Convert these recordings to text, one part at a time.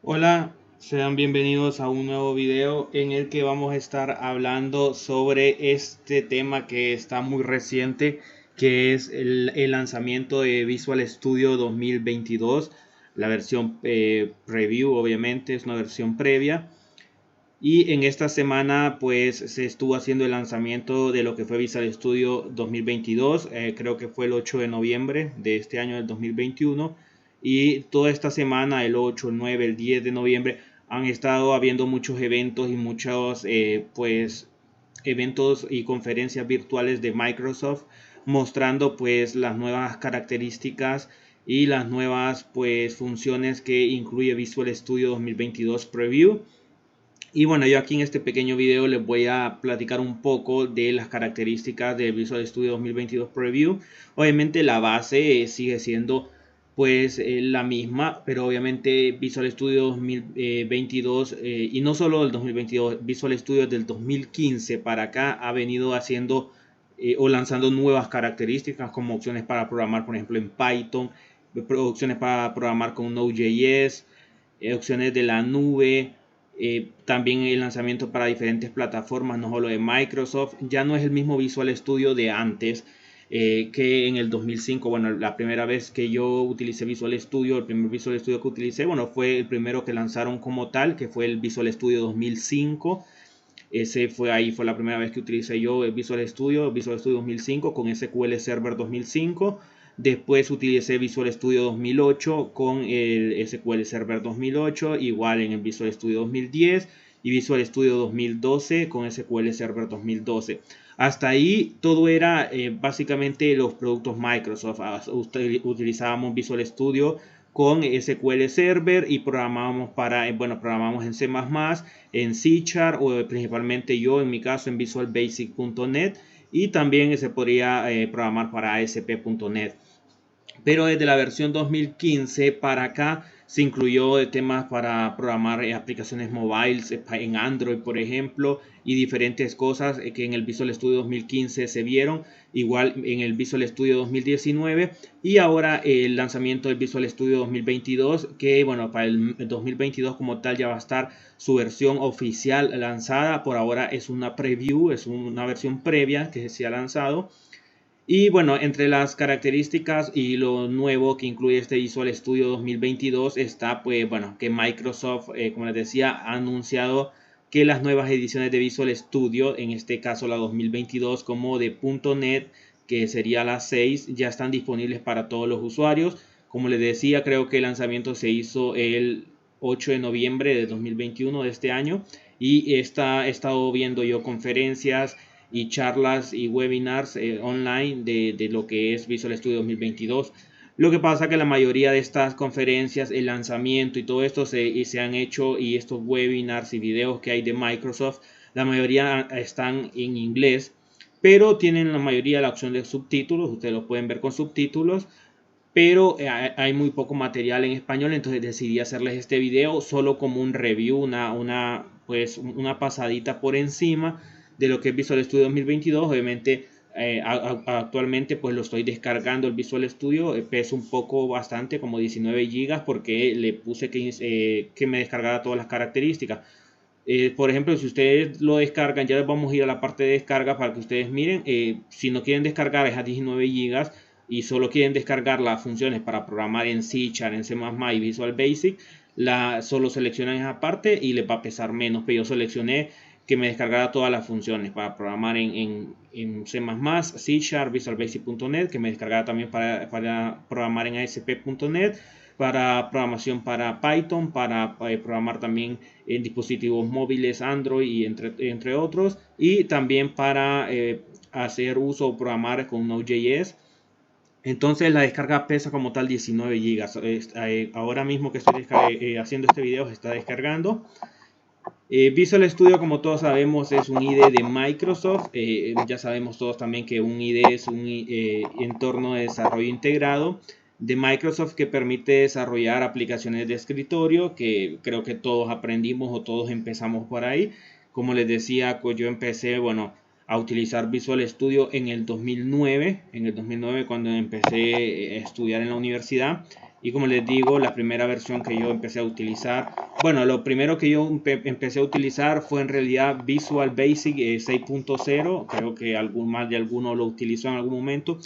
Hola, sean bienvenidos a un nuevo video en el que vamos a estar hablando sobre este tema que está muy reciente, que es el lanzamiento de Visual Studio 2022, la versión preview. Obviamente es una versión previa. Y en esta semana pues se estuvo haciendo el lanzamiento de lo que fue Visual Studio 2022, creo que fue el 8 de noviembre de este año del 2021. Y toda esta semana, el 8, el 9, el 10 de noviembre, han estado habiendo muchos eventos y muchos pues eventos y conferencias virtuales de Microsoft, mostrando pues las nuevas características y las nuevas pues funciones que incluye Visual Studio 2022 Preview. Y bueno, yo aquí en este pequeño video les voy a platicar un poco de las características de Visual Studio 2022 Preview. Obviamente la base sigue siendo pues la misma, pero obviamente Visual Studio 2022 y no solo del 2022, Visual Studio del 2015 para acá ha venido haciendo o lanzando nuevas características como opciones para programar, por ejemplo, en Python, opciones para programar con Node.js, opciones de la nube, también el lanzamiento para diferentes plataformas, no solo de Microsoft. Ya no es el mismo Visual Studio de antes, que en el 2005. Bueno, la primera vez que yo utilicé Visual Studio, el primer Visual Studio que utilicé, bueno, fue el primero que lanzaron como tal, que fue el Visual Studio 2005. Ahí fue la primera vez que utilicé yo el Visual Studio 2005 con SQL Server 2005. Después utilicé Visual Studio 2008 con el SQL Server 2008, igual en el Visual Studio 2010 y Visual Studio 2012 con SQL Server 2012. Hasta ahí todo era básicamente los productos Microsoft. Utilizábamos Visual Studio con SQL Server y programábamos programamos en C++, en C# o principalmente yo en mi caso en Visual Basic.net, y también se podría programar para ASP.net. Pero desde la versión 2015 para acá se incluyó temas para programar aplicaciones móviles en Android, por ejemplo, y diferentes cosas que en el Visual Studio 2015 se vieron, igual en el Visual Studio 2019, y ahora el lanzamiento del Visual Studio 2022, que bueno, para el 2022 como tal ya va a estar su versión oficial lanzada. Por ahora es una preview, es una versión previa que se ha lanzado. Y bueno, entre las características y lo nuevo que incluye este Visual Studio 2022 está pues bueno, que Microsoft, como les decía, ha anunciado que las nuevas ediciones de Visual Studio, en este caso la 2022 como de .NET, que sería la 6, ya están disponibles para todos los usuarios. Como les decía, creo que el lanzamiento se hizo el 8 de noviembre de 2021 de este año, y he estado viendo yo conferencias y charlas y webinars online de lo que es Visual Studio 2022. Lo que pasa que la mayoría de estas conferencias, el lanzamiento y todo esto se han hecho, y estos webinars y videos que hay de Microsoft, la mayoría están en inglés, pero tienen la mayoría la opción de subtítulos. Ustedes los pueden ver con subtítulos, pero hay muy poco material en español. Entonces decidí hacerles este video solo como un review, pues una pasadita por encima de lo que es Visual Studio 2022. Obviamente actualmente pues lo estoy descargando el Visual Studio, pesa un poco bastante, como 19 gigas, porque le puse que me descargara todas las características. Por ejemplo, si ustedes lo descargan, ya les vamos a ir a la parte de descarga para que ustedes miren. Si no quieren descargar esas 19 gigas y solo quieren descargar las funciones para programar en C#, en C++ y Visual Basic, solo seleccionan esa parte y les va a pesar menos. Pero yo seleccioné que me descargara todas las funciones para programar en C++, C#, Visual Basic.net, que me descargara también para programar en ASP.net, para programación para Python, para programar también en dispositivos móviles Android y entre otros, y también para hacer uso o programar con Node.js. Entonces la descarga pesa como tal 19 gigas. Ahora mismo que estoy haciendo este video se está descargando. Visual Studio, como todos sabemos, es un IDE de Microsoft. Ya sabemos todos también que un IDE es un entorno de desarrollo integrado de Microsoft que permite desarrollar aplicaciones de escritorio, que creo que todos aprendimos o todos empezamos por ahí. Como les decía, pues yo empecé, bueno, a utilizar Visual Studio en el 2009, cuando empecé a estudiar en la universidad. Y como les digo, la primera versión que yo empecé a utilizar, bueno, lo primero que yo empecé a utilizar fue en realidad Visual Basic 6.0. Creo que más de alguno lo utilizó en algún momento.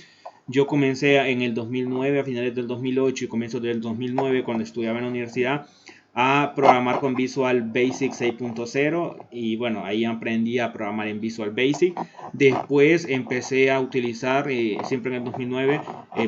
Yo comencé en el 2009, a finales del 2008 y comienzos del 2009, cuando estudiaba en la universidad, a programar con Visual Basic 6.0, y bueno, ahí aprendí a programar en Visual Basic. Después empecé a utilizar, siempre en el 2009,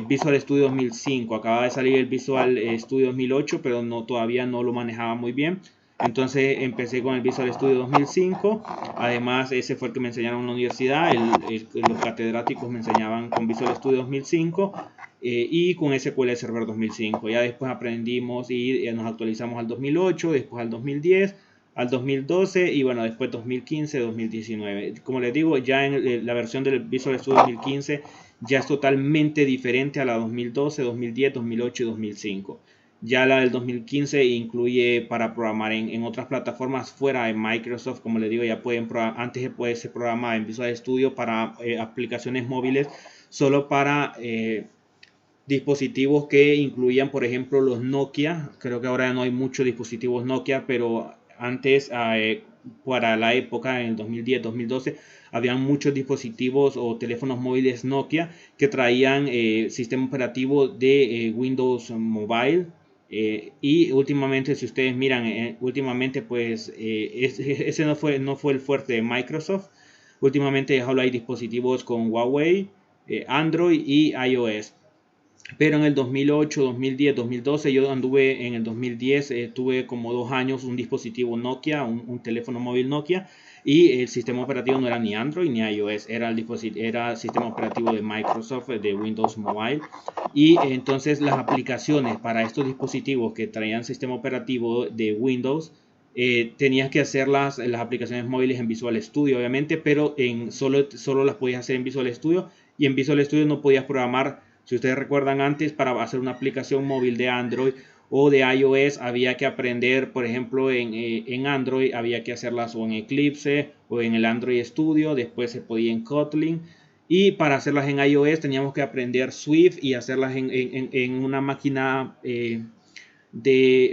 Visual Studio 2005. Acaba de salir el Visual Studio 2008, pero todavía no lo manejaba muy bien. Entonces empecé con el Visual Studio 2005. Además, ese fue el que me enseñaron en la universidad. Los catedráticos me enseñaban con Visual Studio 2005 y con SQL Server 2005. Ya después aprendimos y nos actualizamos al 2008, después al 2010, al 2012 y bueno, después 2015, 2019. Como les digo, ya en la versión del Visual Studio 2015 ya es totalmente diferente a la 2012, 2010, 2008 y 2005. Ya la del 2015 incluye para programar en otras plataformas fuera de Microsoft. Como les digo, ya pueden antes se programaba en Visual Studio para aplicaciones móviles solo para dispositivos que incluían, por ejemplo, los Nokia. Creo que ahora no hay muchos dispositivos Nokia, pero antes, para la época, en el 2010, 2012, habían muchos dispositivos o teléfonos móviles Nokia que traían sistema operativo de Windows Mobile. Y últimamente, si ustedes miran, últimamente pues ese no fue el fuerte de Microsoft. Últimamente solo hay dispositivos con Huawei, Android y iOS. Pero en el 2008, 2010, 2012, yo anduve en el 2010, tuve como 2 años un dispositivo Nokia, un teléfono móvil Nokia, y el sistema operativo no era ni Android ni iOS, era el sistema operativo de Microsoft, de Windows Mobile. Y entonces las aplicaciones para estos dispositivos que traían sistema operativo de Windows, tenías que hacer las aplicaciones móviles en Visual Studio, obviamente, pero solo las podías hacer en Visual Studio, y en Visual Studio no podías programar. Si ustedes recuerdan, antes para hacer una aplicación móvil de Android o de iOS había que aprender, por ejemplo, en Android había que hacerlas o en Eclipse o en el Android Studio, después se podía en Kotlin, y para hacerlas en iOS teníamos que aprender Swift y hacerlas en una máquina en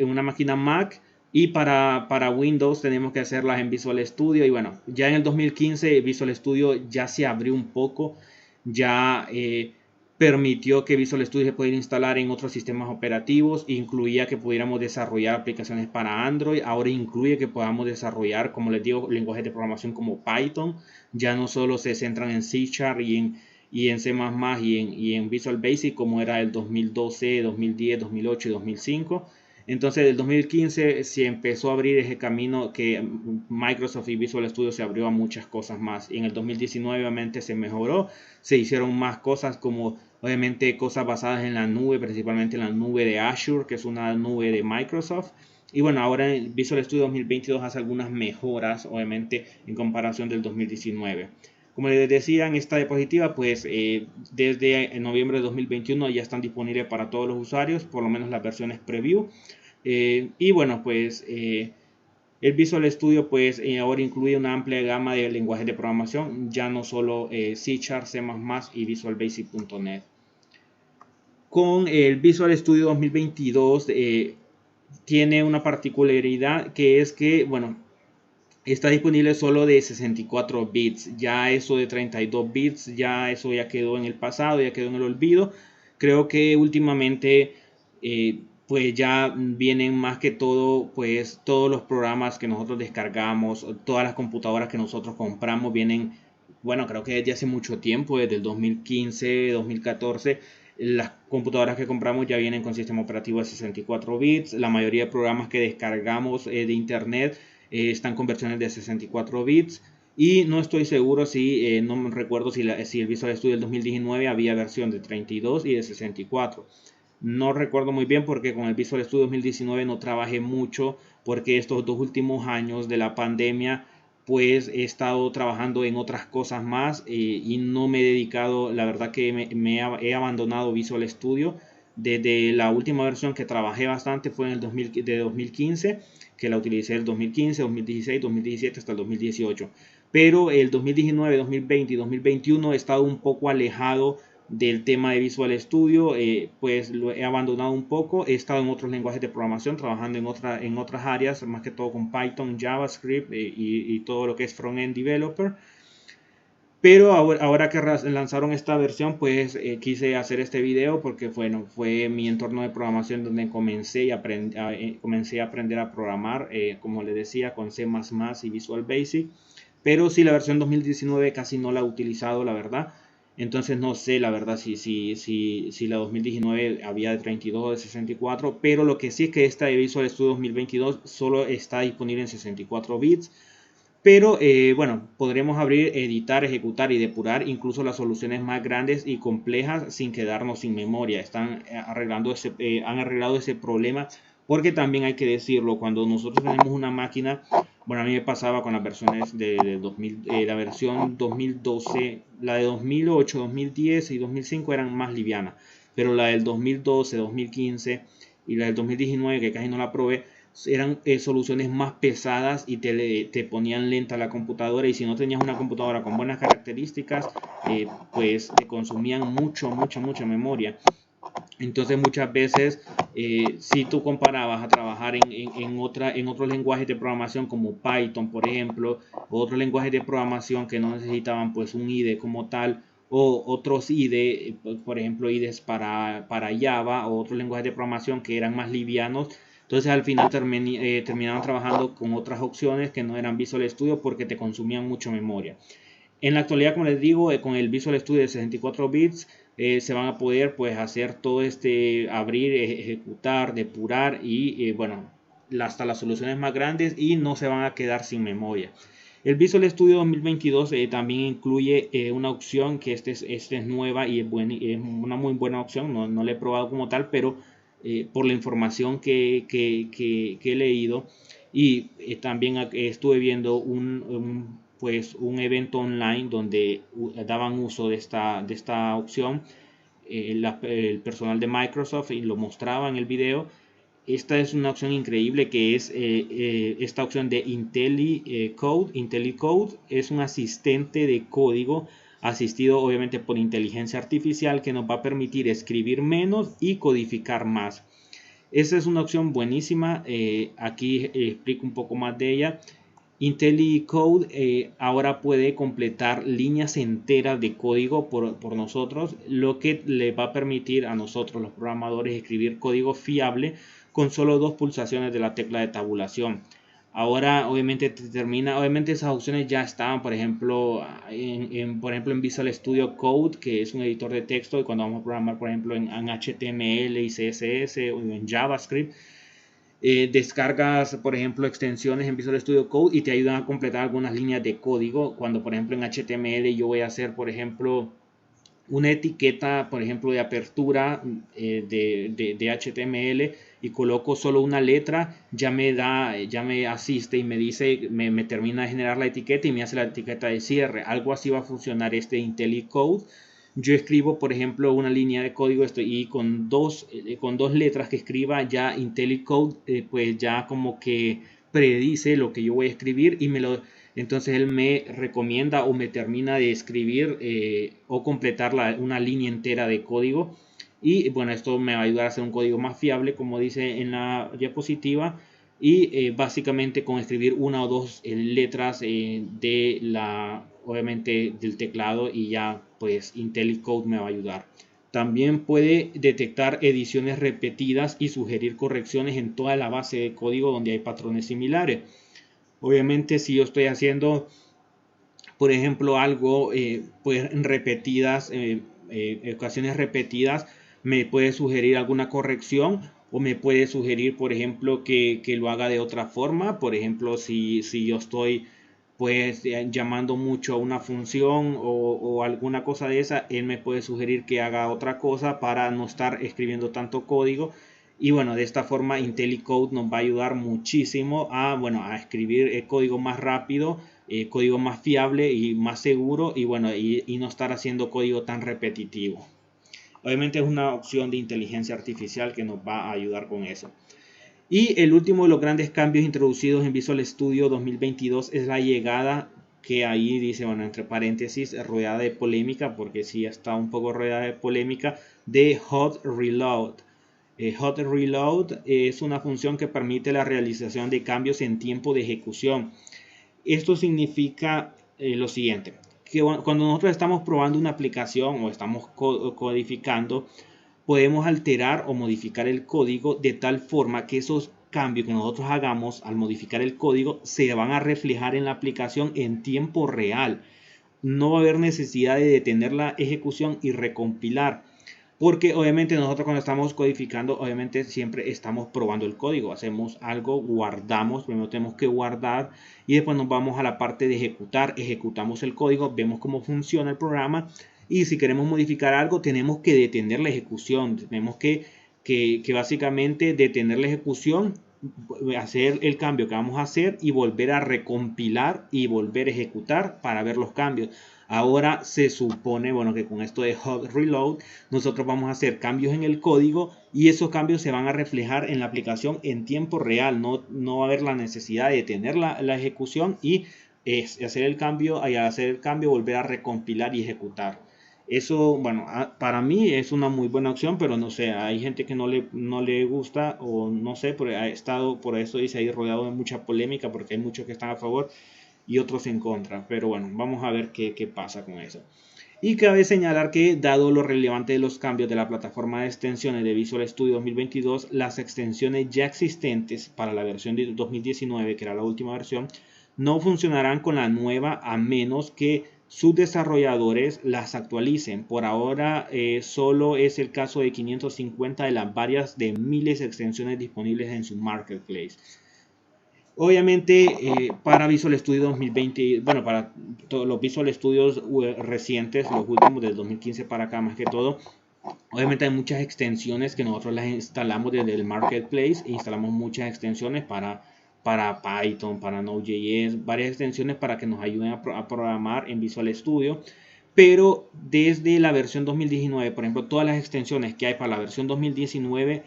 una máquina Mac, y para Windows tenemos que hacerlas en Visual Studio. Y bueno, ya en el 2015 Visual Studio ya se abrió un poco, ya permitió que Visual Studio se pudiera instalar en otros sistemas operativos, incluía que pudiéramos desarrollar aplicaciones para Android, ahora incluye que podamos desarrollar, como les digo, lenguajes de programación como Python. Ya no solo se centran en C# y en C++ y en Visual Basic como era el 2012, 2010, 2008 y 2005. Entonces, el 2015 se empezó a abrir ese camino que Microsoft y Visual Studio se abrió a muchas cosas más. Y en el 2019 obviamente se mejoró, se hicieron más cosas, como obviamente cosas basadas en la nube, principalmente en la nube de Azure, que es una nube de Microsoft. Y bueno, ahora en Visual Studio 2022 hace algunas mejoras, obviamente, en comparación del 2019. Como les decía, en esta diapositiva, pues desde noviembre de 2021 ya están disponibles para todos los usuarios, por lo menos las versiones preview. Y bueno, pues el Visual Studio pues ahora incluye una amplia gama de lenguajes de programación, ya no solo C#, C++ y Visual Basic.net. Con el Visual Studio 2022 tiene una particularidad, que es que, bueno, está disponible solo de 64 bits. Ya eso de 32 bits, ya eso ya quedó en el pasado, ya quedó en el olvido. Creo que últimamente pues ya vienen más que todo, pues todos los programas que nosotros descargamos, todas las computadoras que nosotros compramos vienen, bueno, creo que desde hace mucho tiempo, desde el 2015, 2014, las computadoras que compramos ya vienen con sistema operativo de 64 bits. La mayoría de programas que descargamos de internet están con versiones de 64 bits. Y no estoy seguro si, no me recuerdo si el Visual Studio del 2019 había versión de 32 y de 64. No recuerdo muy bien porque con el Visual Studio 2019 no trabajé mucho, porque estos 2 últimos años de la pandemia pues he estado trabajando en otras cosas más, y no me he dedicado, la verdad que he abandonado Visual Studio. Desde la última versión que trabajé bastante fue en el 2015, que la utilicé el 2015, 2016, 2017 hasta el 2018. Pero el 2019, 2020 y 2021 he estado un poco alejado del tema de Visual Studio, pues lo he abandonado un poco. He estado en otros lenguajes de programación, trabajando en otras áreas, más que todo con Python, JavaScript y todo lo que es front-end developer. Pero ahora que lanzaron esta versión, pues quise hacer este video porque bueno, fue mi entorno de programación donde comencé a aprender a programar, como les decía, con C++ y Visual Basic. Pero sí, la versión 2019 casi no la he utilizado, la verdad. Entonces no sé, la verdad, si la 2019 había de 32 o de 64. Pero lo que sí es que esta de Visual Studio 2022 solo está disponible en 64 bits. Pero bueno, podremos abrir, editar, ejecutar y depurar incluso las soluciones más grandes y complejas sin quedarnos sin memoria. Han arreglado ese problema, porque también hay que decirlo, cuando nosotros tenemos una máquina, bueno, a mí me pasaba con las versiones de 2000, la versión 2012, la de 2008, 2010 y 2005 eran más livianas, pero la del 2012, 2015 y la del 2019, que casi no la probé, eran soluciones más pesadas y te ponían lenta la computadora, y si no tenías una computadora con buenas características, pues te consumían mucha memoria. Entonces muchas veces, si tú comparabas a trabajar en otros lenguajes de programación como Python, por ejemplo, o otros lenguajes de programación que no necesitaban pues un IDE como tal, o otros IDE, por ejemplo IDEs para Java, o otros lenguajes de programación que eran más livianos, entonces al final terminaban trabajando con otras opciones que no eran Visual Studio porque te consumían mucha memoria. En la actualidad, como les digo, con el Visual Studio de 64 bits se van a poder pues hacer todo abrir, ejecutar, depurar y bueno, hasta las soluciones más grandes, y no se van a quedar sin memoria. El Visual Studio 2022 también incluye una opción que es nueva y es una muy buena opción. No la he probado como tal, pero por la información que he leído, y también estuve viendo pues un evento online donde daban uso de esta opción, el personal de Microsoft, y lo mostraba en el video. Esta es una opción increíble, que es esta opción de IntelliCode. IntelliCode es un asistente de código asistido obviamente por inteligencia artificial, que nos va a permitir escribir menos y codificar más. Esa es una opción buenísima. Aquí explico un poco más de ella. IntelliCode ahora puede completar líneas enteras de código por nosotros, lo que le va a permitir a nosotros los programadores escribir código fiable con solo 2 pulsaciones de la tecla de tabulación. Ahora obviamente obviamente esas opciones ya estaban, por ejemplo, en Visual Studio Code, que es un editor de texto, y cuando vamos a programar, por ejemplo, en HTML y CSS o en JavaScript, descargas, por ejemplo, extensiones en Visual Studio Code y te ayudan a completar algunas líneas de código. Cuando, por ejemplo, en HTML yo voy a hacer, por ejemplo, una etiqueta, por ejemplo, de apertura de HTML, y coloco solo una letra, ya me asiste y me dice, me termina de generar la etiqueta y me hace la etiqueta de cierre. Algo así va a funcionar este IntelliCode. Yo escribo, por ejemplo, una línea de código y con dos letras que escriba, ya IntelliCode pues ya como que predice lo que yo voy a escribir, entonces él me recomienda o me termina de escribir o completar una línea entera de código. Y bueno, esto me va a ayudar a hacer un código más fiable, como dice en la diapositiva. Y básicamente con escribir una o dos letras obviamente del teclado, y ya pues IntelliCode me va a ayudar. También puede detectar ediciones repetidas y sugerir correcciones en toda la base de código donde hay patrones similares. Obviamente, si yo estoy haciendo, por ejemplo, algo pues repetidas, ocasiones repetidas, me puede sugerir alguna corrección, o me puede sugerir, por ejemplo, que lo haga de otra forma. Por ejemplo, si yo estoy pues llamando mucho a una función o alguna cosa de esa, él me puede sugerir que haga otra cosa para no estar escribiendo tanto código. Y bueno, de esta forma IntelliCode nos va a ayudar muchísimo a escribir código más rápido, código más fiable y más seguro, y bueno, y no estar haciendo código tan repetitivo. Obviamente es una opción de inteligencia artificial que nos va a ayudar con eso. Y el último de los grandes cambios introducidos en Visual Studio 2022 es la llegada que ahí dice, bueno, entre paréntesis, rodeada de polémica, porque sí está un poco rodeada de polémica, de Hot Reload. Hot Reload es una función que permite la realización de cambios en tiempo de ejecución. Esto significa lo siguiente, que cuando nosotros estamos probando una aplicación o estamos codificando, podemos alterar o modificar el código de tal forma que esos cambios que nosotros hagamos al modificar el código se van a reflejar en la aplicación en tiempo real. No va a haber necesidad de detener la ejecución y recompilar. Porque obviamente nosotros cuando estamos codificando, obviamente siempre estamos probando el código. Hacemos algo, guardamos, primero tenemos que guardar y después nos vamos a la parte de ejecutar. Ejecutamos el código, vemos cómo funciona el programa y si queremos modificar algo tenemos que detener la ejecución. Tenemos que básicamente detener la ejecución, hacer el cambio que vamos a hacer y volver a recompilar y volver a ejecutar para ver los cambios. Ahora se supone, bueno, que con esto de Hot Reload nosotros vamos a hacer cambios en el código y esos cambios se van a reflejar en la aplicación en tiempo real. No va a haber la necesidad de detener la ejecución y hacer el cambio, y al hacer el cambio volver a recompilar y ejecutar. Eso, bueno, para mí es una muy buena opción, pero no sé, hay gente que no le gusta o no sé, pero ha estado, por eso dice ahí, rodeado de mucha polémica porque hay muchos que están a favor y otros en contra. Pero bueno, vamos a ver qué pasa con eso. Y cabe señalar que, dado lo relevante de los cambios de la plataforma de extensiones de Visual Studio 2022, las extensiones ya existentes para la versión de 2019, que era la última versión, no funcionarán con la nueva a menos que sus desarrolladores las actualicen. Por ahora solo es el caso de 550 de las varias de miles de extensiones disponibles en su marketplace. Obviamente para Visual Studio 2020, bueno, para todos los Visual Studios recientes, los últimos del 2015 para acá más que todo, obviamente hay muchas extensiones que nosotros las instalamos desde el marketplace e instalamos muchas extensiones para Python, para Node.js, varias extensiones para que nos ayuden a programar en Visual Studio. Pero desde la versión 2019, por ejemplo, todas las extensiones que hay para la versión 2019,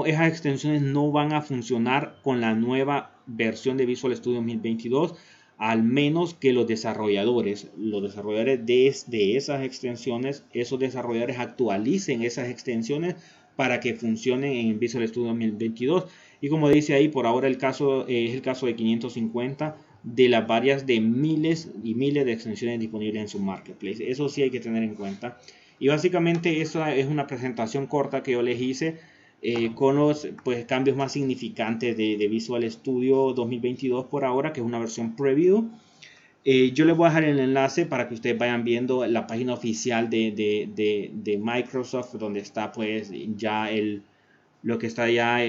esas extensiones no van a funcionar con la nueva versión de Visual Studio 2022, al menos que los desarrolladores de esas extensiones, esos desarrolladores actualicen esas extensiones para que funcionen en Visual Studio 2022. Y como dice ahí, por ahora es el caso de 550 de las varias de miles y miles de extensiones disponibles en su marketplace. Eso sí hay que tener en cuenta. Y básicamente esa es una presentación corta que yo les hice con los cambios más significantes de Visual Studio 2022 por ahora, que es una versión preview. Yo les voy a dejar el enlace para que ustedes vayan viendo la página oficial de Microsoft, donde está pues ya lo que está ya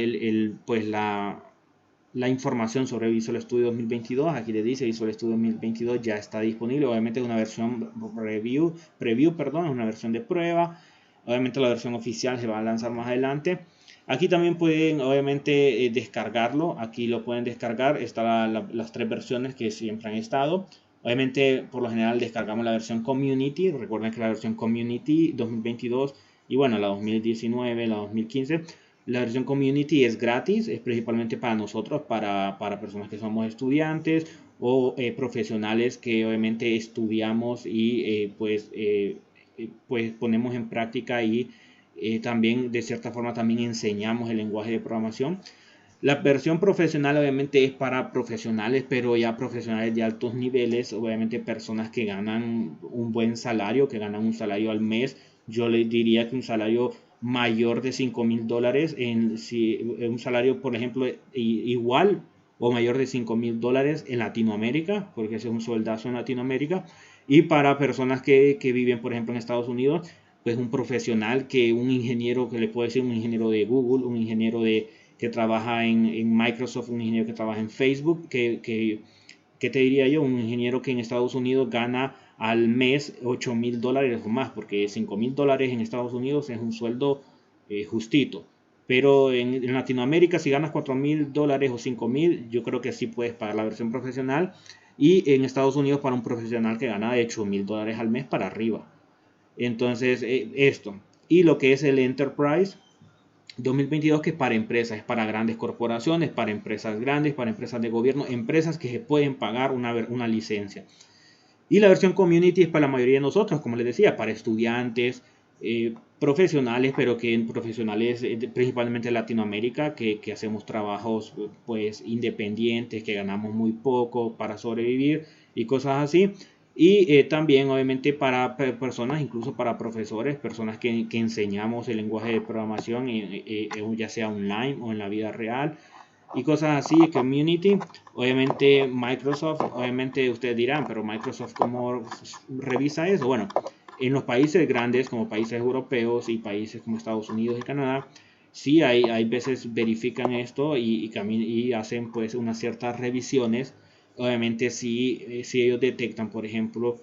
la información sobre Visual Studio 2022. Aquí le dice Visual Studio 2022 ya está disponible. Obviamente es una versión preview, es una versión de prueba. Obviamente la versión oficial se va a lanzar más adelante. Aquí también pueden obviamente descargarlo. Aquí lo pueden descargar. Están las tres versiones que siempre han estado. Obviamente por lo general descargamos la versión Community. Recuerden que la versión Community 2022 y bueno, la 2019, la 2015. La versión Community es gratis, es principalmente para nosotros, para personas que somos estudiantes o profesionales que obviamente estudiamos y pues ponemos en práctica y también de cierta forma también enseñamos el lenguaje de programación. La versión profesional obviamente es para profesionales, pero ya profesionales de altos niveles, obviamente personas que ganan un buen salario, que ganan un salario al mes. Yo les diría que un salario mayor de $5,000, un salario por ejemplo igual o mayor de $5,000 en Latinoamérica, porque ese es un sueldazo en Latinoamérica. Y para personas que viven por ejemplo en Estados Unidos, pues un profesional, que un ingeniero, que le puede decir un ingeniero de Google, un ingeniero que trabaja en Microsoft, un ingeniero que trabaja en Facebook, ¿qué te diría yo? Un ingeniero que en Estados Unidos gana al mes $8,000 o más, porque $5,000 en Estados Unidos es un sueldo justito. Pero en Latinoamérica, si ganas $4,000 o $5,000, yo creo que sí puedes pagar la versión profesional. Y en Estados Unidos para un profesional que gana de $8,000 al mes para arriba. Entonces esto. Y lo que es el Enterprise 2022, que es para empresas, es para grandes corporaciones, para empresas grandes, para empresas de gobierno, empresas que se pueden pagar una licencia. Y la versión Community es para la mayoría de nosotros, como les decía, para estudiantes, profesionales, pero que profesionales principalmente en Latinoamérica, que hacemos trabajos pues independientes, que ganamos muy poco para sobrevivir y cosas así. Y también obviamente para personas, incluso para profesores, personas que enseñamos el lenguaje de programación, ya sea online o en la vida real y cosas así, community. Obviamente Microsoft, obviamente ustedes dirán, pero Microsoft ¿cómo revisa eso? Bueno, en los países grandes como países europeos y países como Estados Unidos y Canadá, sí hay veces verifican esto y hacen pues unas ciertas revisiones. Obviamente si ellos detectan, por ejemplo,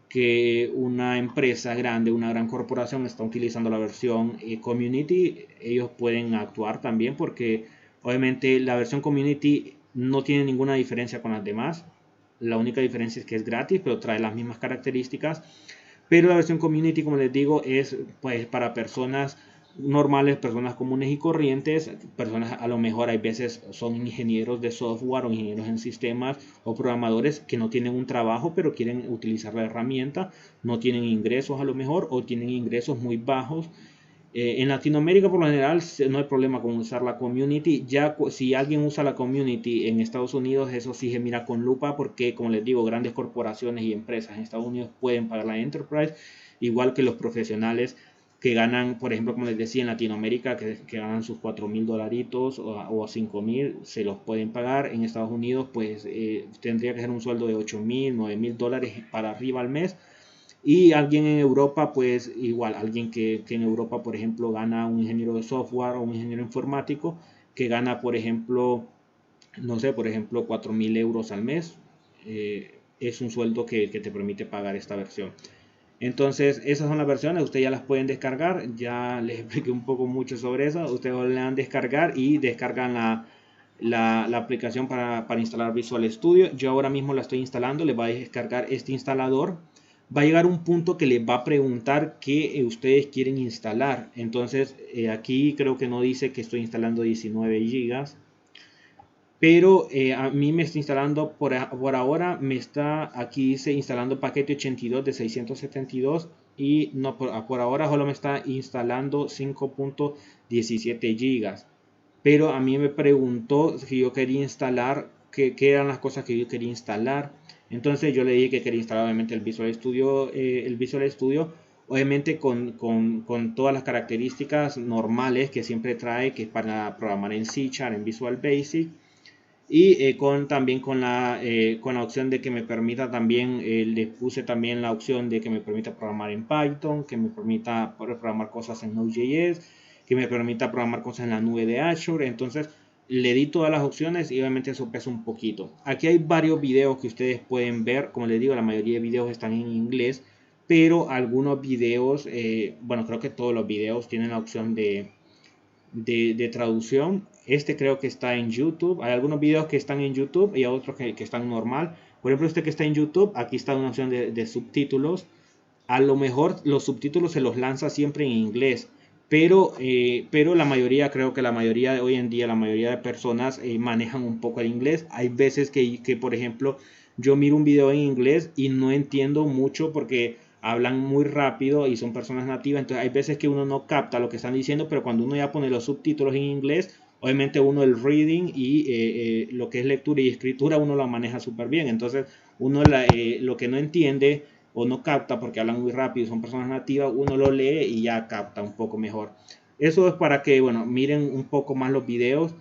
que una empresa grande, una gran corporación está utilizando la versión Community, ellos pueden actuar también porque obviamente la versión Community no tiene ninguna diferencia con las demás. La única diferencia es que es gratis, pero trae las mismas características. Pero la versión Community, como les digo, es pues para personas normales, personas comunes y corrientes, personas a lo mejor hay veces son ingenieros de software o ingenieros en sistemas o programadores que no tienen un trabajo pero quieren utilizar la herramienta, no tienen ingresos a lo mejor o tienen ingresos muy bajos. En Latinoamérica por lo general no hay problema con usar la community. Ya si alguien usa la community en Estados Unidos, eso sí se mira con lupa porque, como les digo, grandes corporaciones y empresas en Estados Unidos pueden pagar la enterprise, igual que los profesionales que ganan, por ejemplo, como les decía, en Latinoamérica, que ganan sus $4,000 o 5,000, se los pueden pagar. En Estados Unidos, pues tendría que ser un sueldo de 8,000, $9,000 para arriba al mes. Y alguien en Europa, pues igual, alguien que en Europa, por ejemplo, gana un ingeniero de software o un ingeniero informático, que gana, por ejemplo, no sé, por ejemplo, 4,000 € al mes, es un sueldo que te permite pagar esta versión. Entonces, esas son las versiones, ustedes ya las pueden descargar, ya les expliqué un poco mucho sobre eso, ustedes le dan descargar y descargan la aplicación para instalar Visual Studio. Yo ahora mismo la estoy instalando, les va a descargar este instalador. Va a llegar un punto que les va a preguntar qué ustedes quieren instalar. Entonces, aquí creo que no dice que estoy instalando 19 gigas. Pero a mí me está instalando, por ahora me está, aquí dice instalando paquete 82 de 672 y no, por ahora solo me está instalando 5.17 gigas. Pero a mí me preguntó si yo quería instalar, qué eran las cosas que yo quería instalar. Entonces yo le dije que quería instalar obviamente el Visual Studio, obviamente con todas las características normales que siempre trae, que es para programar en C#, en Visual Basic. Y también con la opción de que me permita también, le puse también la opción de que me permita programar en Python, que me permita programar cosas en Node.js, que me permita programar cosas en la nube de Azure. Entonces le di todas las opciones y obviamente eso pesa un poquito. Aquí hay varios videos que ustedes pueden ver. Como les digo, la mayoría de videos están en inglés, pero algunos videos, bueno, creo que todos los videos tienen la opción de traducción. Este creo que está en YouTube. Hay algunos videos que están en YouTube y otros que están normal. Por ejemplo, este que está en YouTube, aquí está una opción de subtítulos. A lo mejor los subtítulos se los lanza siempre en inglés. Pero la mayoría, creo que la mayoría de hoy en día, la mayoría de personas manejan un poco el inglés. Hay veces que, por ejemplo, yo miro un video en inglés y no entiendo mucho porque hablan muy rápido y son personas nativas. Entonces hay veces que uno no capta lo que están diciendo, pero cuando uno ya pone los subtítulos en inglés, obviamente uno el reading y lo que es lectura y escritura, uno lo maneja súper bien. Entonces uno lo que no entiende o no capta porque hablan muy rápido, son personas nativas, uno lo lee y ya capta un poco mejor. Eso es para que, bueno, miren un poco más los videos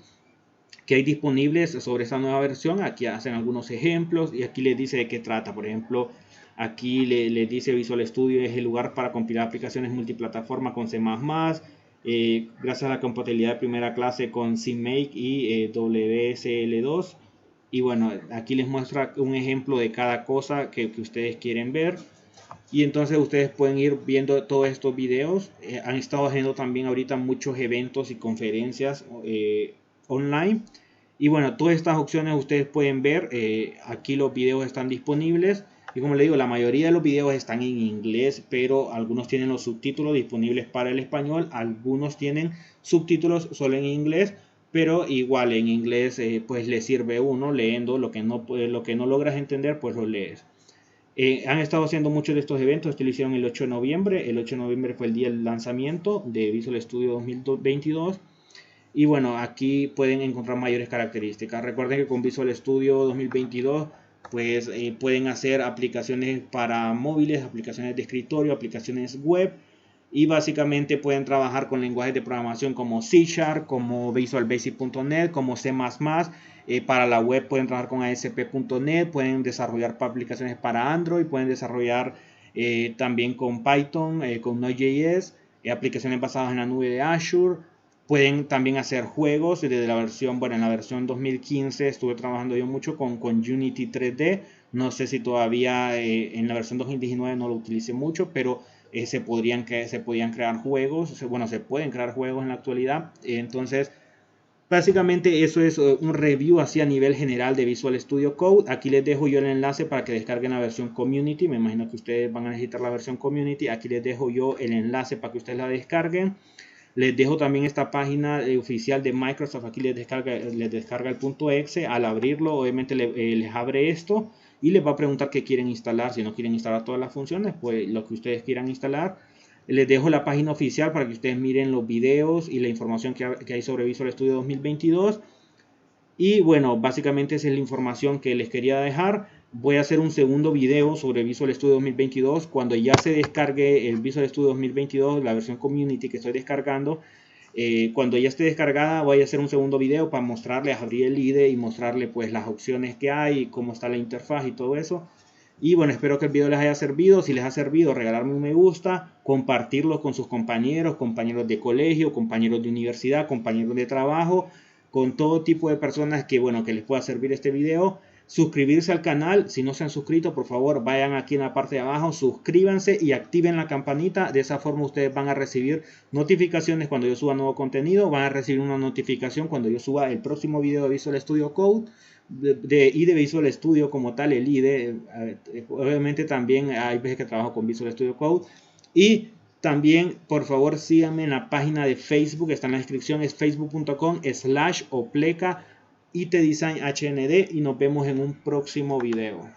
que hay disponibles sobre esta nueva versión. Aquí hacen algunos ejemplos y aquí les dice de qué trata. Por ejemplo, aquí le dice Visual Studio es el lugar para compilar aplicaciones multiplataforma con C++, gracias a la compatibilidad de primera clase con CMake y WSL2. Y bueno, aquí les muestra un ejemplo de cada cosa que ustedes quieren ver. Y entonces ustedes pueden ir viendo todos estos videos. Han estado haciendo también ahorita muchos eventos y conferencias online. Y bueno, todas estas opciones ustedes pueden ver. Aquí los videos están disponibles. Y como les digo, la mayoría de los videos están en inglés, pero algunos tienen los subtítulos disponibles para el español. Algunos tienen subtítulos solo en inglés, pero igual en inglés pues le sirve uno leyendo lo que no logras entender, pues lo lees. Han estado haciendo muchos de estos eventos. Este lo hicieron el 8 de noviembre. El 8 de noviembre fue el día del lanzamiento de Visual Studio 2022. Y bueno, aquí pueden encontrar mayores características. Recuerden que con Visual Studio 2022 pues pueden hacer aplicaciones para móviles, aplicaciones de escritorio, aplicaciones web, y básicamente pueden trabajar con lenguajes de programación como C#, como Visual Basic.net, como C++. Para la web pueden trabajar con ASP.NET, pueden desarrollar aplicaciones para Android, pueden desarrollar también con Python, con Node.js, aplicaciones basadas en la nube de Azure. Pueden también hacer juegos desde la versión, bueno, en la versión 2015 estuve trabajando yo mucho con Unity 3D. No sé si todavía en la versión 2019 no lo utilicé mucho, pero se podían crear juegos. Bueno, se pueden crear juegos en la actualidad. Entonces, básicamente eso es un review así a nivel general de Visual Studio Code. Aquí les dejo yo el enlace para que descarguen la versión Community. Me imagino que ustedes van a necesitar la versión Community. Aquí les dejo yo el enlace para que ustedes la descarguen. Les dejo también esta página oficial de Microsoft. Aquí les descarga el .exe. Al abrirlo, obviamente les abre esto y les va a preguntar qué quieren instalar. Si no quieren instalar todas las funciones, pues lo que ustedes quieran instalar. Les dejo la página oficial para que ustedes miren los videos y la información que hay sobre Visual Studio 2022. Y bueno, básicamente esa es la información que les quería dejar. Voy a hacer un segundo video sobre Visual Studio 2022 cuando ya se descargue el Visual Studio 2022, la versión Community que estoy descargando. Cuando ya esté descargada voy a hacer un segundo video para mostrarles, abrir el IDE y mostrarles pues las opciones que hay, cómo está la interfaz y todo eso. Y bueno, espero que el video les haya servido. Si les ha servido, regalarme un me gusta, compartirlo con sus compañeros, compañeros de colegio, compañeros de universidad, compañeros de trabajo, con todo tipo de personas que, bueno, que les pueda servir este video. Suscribirse al canal, si no se han suscrito, por favor vayan aquí en la parte de abajo, suscríbanse y activen la campanita. De esa forma ustedes van a recibir notificaciones cuando yo suba nuevo contenido, van a recibir una notificación cuando yo suba el próximo video de Visual Studio Code y de Visual Studio como tal, el IDE. Obviamente también hay veces que trabajo con Visual Studio Code. Y también, por favor, síganme en la página de Facebook, está en la descripción, es facebook.com/opleca IT Design HND, y nos vemos en un próximo video.